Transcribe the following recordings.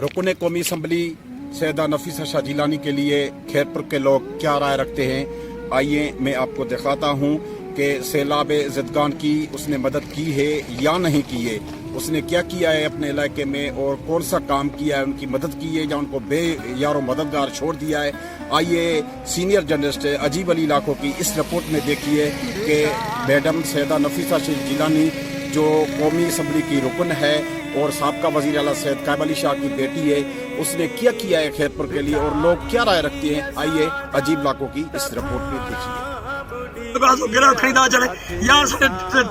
रुकन कौमी असम्बली सैयदा नफीसा शाह जिलानी के लिए खैरपुर के लोग क्या राय रखते हैं, आइए मैं आपको दिखाता हूँ कि सैलाब ज़दगान की उसने मदद की है या नहीं की है, उसने क्या किया है अपने इलाके में और कौन सा काम किया है, उनकी मदद की है या उनको बे यारो मददगार छोड़ दिया है। आइए सीनियर जर्नलिस्ट अजीब अली लाखों की इस रिपोर्ट में देखिए कि मैडम सैयदा नफीसा शाह जिलानी जो कौमी असम्बली की रुकन है और साबका वज़ीर आला सैयद कायम अली शाह की बेटी है, उसने क्या किया है खैरपुर के लिए और लोग क्या राय रखते हैं। आइए अजीब लाखों की इस रिपोर्ट में देखिए। गिरा खरीदा चले यार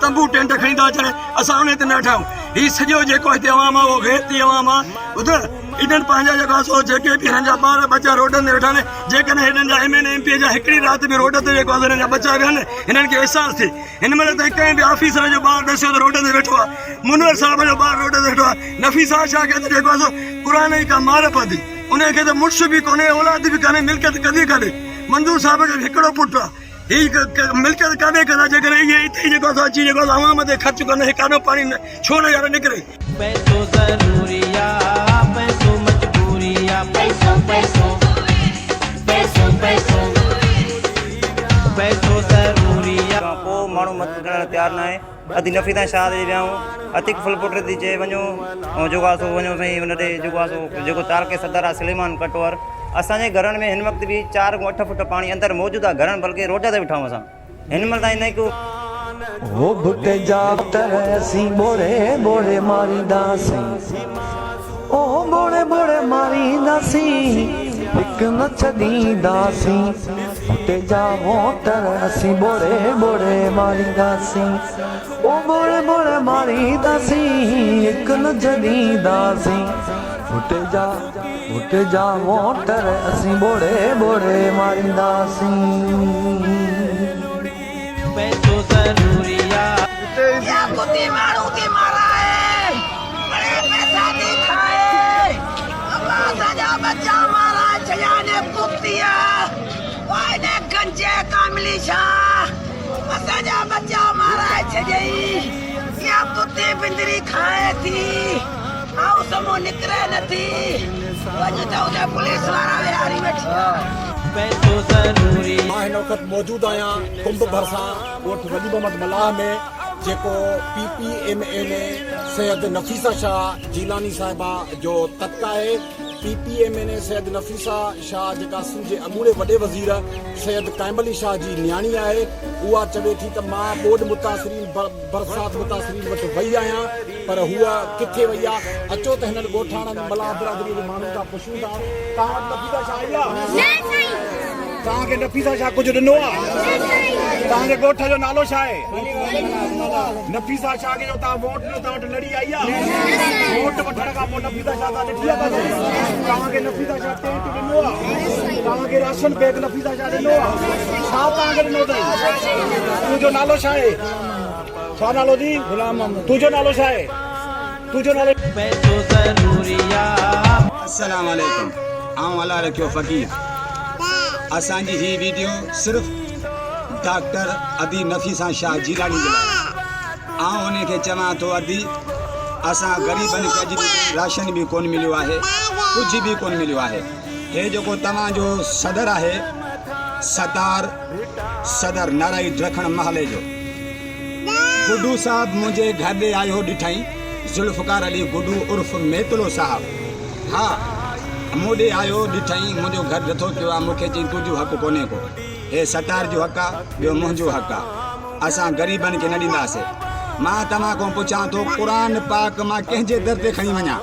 तंबू टेंट खरीदा चले असां उन ते न ठाऊं ही सॼो जेको हिते अवाम आहे उहो गैरती अवाम आहे। ॿुधो इन्हनि पंहिंजा जेका सो जेके बि हिननि जा ॿार बच्चा रोडनि ते वेठा आहिनि, जेकॾहिं हिननि जा MN MP जा हिकिड़ी राति बि रोड ते जेको आहे हिननि जा बच्चा विया आहिनि, हिननि खे अहसासु थिए। हिन महिल ताईं कंहिं बि ऑफिसर जो ॿारु ॾिसो त रोड ते वेठो आहे, मुनवर साहिब जो ॿारु रोड ते वेठो आहे। नफीसा शाह खे त जेको आहे सो क़ुरान जी का मार पवंदी, उनखे त मुड़ुस बि कोन्हे, औलाद बि कान्हे, मिल्कियत कॾहिं कान्हे। मंजूर साहिब खे हिकिड़ो पुटु आहे, ही मिल्कियत कान्हे कंदा, जेकॾहिं इहे हिते जेको आहे अची जेको आहे अवाम ते ख़र्च कंदा, काॾो पाणी छो न यार निकिरे। पैसो ज़रूरी आहे, पैसो मजबूरी आहे, पैसो पैसो पैसो पैसो पैसो ज़रूरी आहे। पोइ माण्हू मदद करण तयारु न आहे। अधी नफ़ीसा शाह ते वियाऊं, अतीक फुलपुट थी चए वञो, ऐं जेको आहे सो वञो साईं हुन ते जेको आहे सो जेको तारके सदर आहे सलेमान कटवर। असांजे घरनि में हिन वक़्तु बि 4 खां 8 फुट पाणी अंदरि मौजूदु आहे, घरनि बल्कि रोड ते वेठा आहियूं असां। हिन महिल ताईं हिकु वो बुटे जा तरसी बोरे बोरे मारी दासी, ओ बोरे बोरे मारी दासी, एक न छदी दासी। बुटे जा वो तरसी बोरे बोरे मारी दासी, ओ बोरे बोरे मारी दासी, एक न छदी दासी। बुटे जा वो तरसी बोरे बोरे मारी दासी। पैसो ज़रूरी आहे। या कुत्ते मारू के मारा है, बड़े पैसा दिखाए, अल्लाह सजा बच्चा मारा चयाने कुत्तिया, वाइने गंजे कामली शाह, सजा बच्चा मारा छजई, या कुत्ते बिंदरी खाए थी, आओ समो निकरे न थी, वजह तो उधर पुलिस वाला यारी बैठा। पैसो ज़रूरी मां हिन वक़्तु मौजूदु आहियां कुंभ भरसां ॻोठ वॾी मोहम्मद मलाह में, जेको PPMA सैयद नफीसा शाह जिलानी साहिबा जो तबका आहे। PPMA सैयद नफीसा शाह जेका सिंध जे अॻूणे वॾे वज़ीर सैयद कायम अली शाह जी न्याणी आहे, उहा चवे थी त मां ॿोॾ मुतासिरीन बरसात मुतासिरीन वटि वई आहियां, पर हूअ किथे वई आहे। अचो त हिननि ॻोठाणनि मलाह बिरादरी जे माण्हुनि खां पुछूं था, तव्हां वटि नफीसा शाह आई आहे? तव्हांखे नफीसा शाह कुझु ॾिनो आहे? तव्हांजे ॻोठ जो नालो छा आहे? नफीसा शाह खे जो तव्हां वोट ॾिनो, तव्हां वटि लड़ी आई आहे? वोट वठण खां पोइ नफीसा शाह तव्हां ॾिठी आहे? तव्हांखे नफीसा शाह टेंट ॾिनो आहे? तव्हांखे राशन बैग नफीसा शाह ॾिनो आहे? छा तव्हांखे ॾिनो अथई? तुंहिंजो नालो छा आहे? छा नालो जी? गुलाम मोहम्मद। तुंहिंजो नालो छा आहे? तुंहिंजो नालो? पैसो ज़रूरी आहे। अस्सलाम वालेकुम, आऊं अला रखियो फ़कीर। असांजी ही वीडियो सिर्फ़ डॉक्टर अदी नफीसा शाह जिलानी जे लाइ। आऊं उनखे चवां थो अदी, असां ग़रीबनि खे अॼु राशन बि कोन मिलियो आहे, कुझु बि कोन मिलियो आहे। हे जेको तव्हांजो सदर आहे, सदर नाराई ड्रखण महले जो गुड्डू साहब मुंहिंजे घर ॾे आयो ॾिठई, ज़ुल्फ़कार अली गुड्डू उर्फ़ मेतलो साहब। हा, मूं ॾे आयो ॾिठई, मुंहिंजो घर नथो कयो आहे, मूंखे चई तुंहिंजो हक़ु कोन्हे को, हे सतार जो हक़ु आहे, ॿियो मुंहिंजो हक़ु आहे, असां ग़रीबनि खे न ॾींदासीं। मां तव्हां खां पुछां थो, क़ुरान पाक मां कंहिंजे दर ते खणी वञा?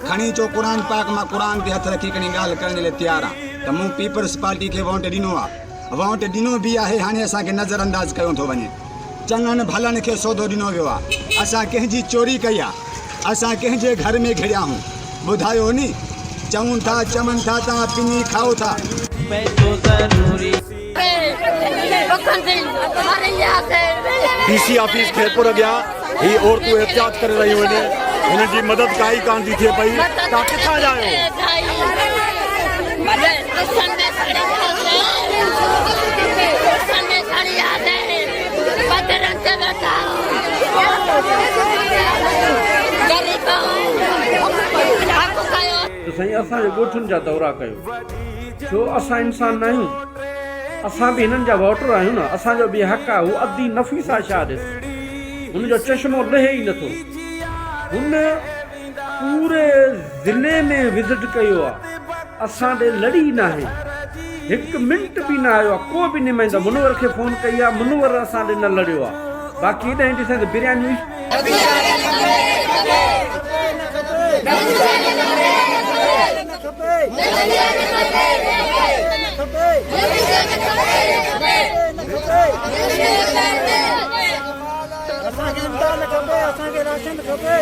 खणी चो क़ुरान पाक मां क़ुरान ते हथ रखी खणी ॻाल्हि करण जे लाइ तयारु आहियां त मूं पीपल्स पार्टी खे वोट ॾिनो आहे, वोट ॾिनो बि आहे, हाणे असांखे नज़र अंदाज़ कयो थो वञे। चङनि भलनि खे सौदो ॾिनो वियो आहे, असां कंहिंजी चोरी कई आहे, असां कंहिंजे घर में घिड़िया आहियूं, ॿुधायो नी? चऊं था चवनि था तव्हां पिनी खाओ था। पैसो ज़रूरी DC ऑफिस खैरपुर अॻियां ही औरतूं एहतियात करे रहियूं आहिनि, हिननि जी मदद काई कान थी थिए पई। तव्हां किथां जा आहियो? साईं असांजे ॻोठुनि जा दौरा कयो, छो असां इंसान न आहियूं, असां बि हिननि जा वोटर आहियूं न, असांजो बि हक़ आहे। हू अदी नफ़ीसा शाह ॾिस, हुनजो चश्मो लहे ई नथो। हुन पूरे ज़िले में विज़िट कयो आहे, असां ॾे लड़ी न आहे, हिकु मिंट बि न आयो आहे, को बि नुमाइंदो। मुनवर खे फ़ोन कई आहे, मुनवर असां ॾे न लड़ियो आहे। बाक़ी हेॾां ॾिसां त बिरयानी असांखे राशन खपे।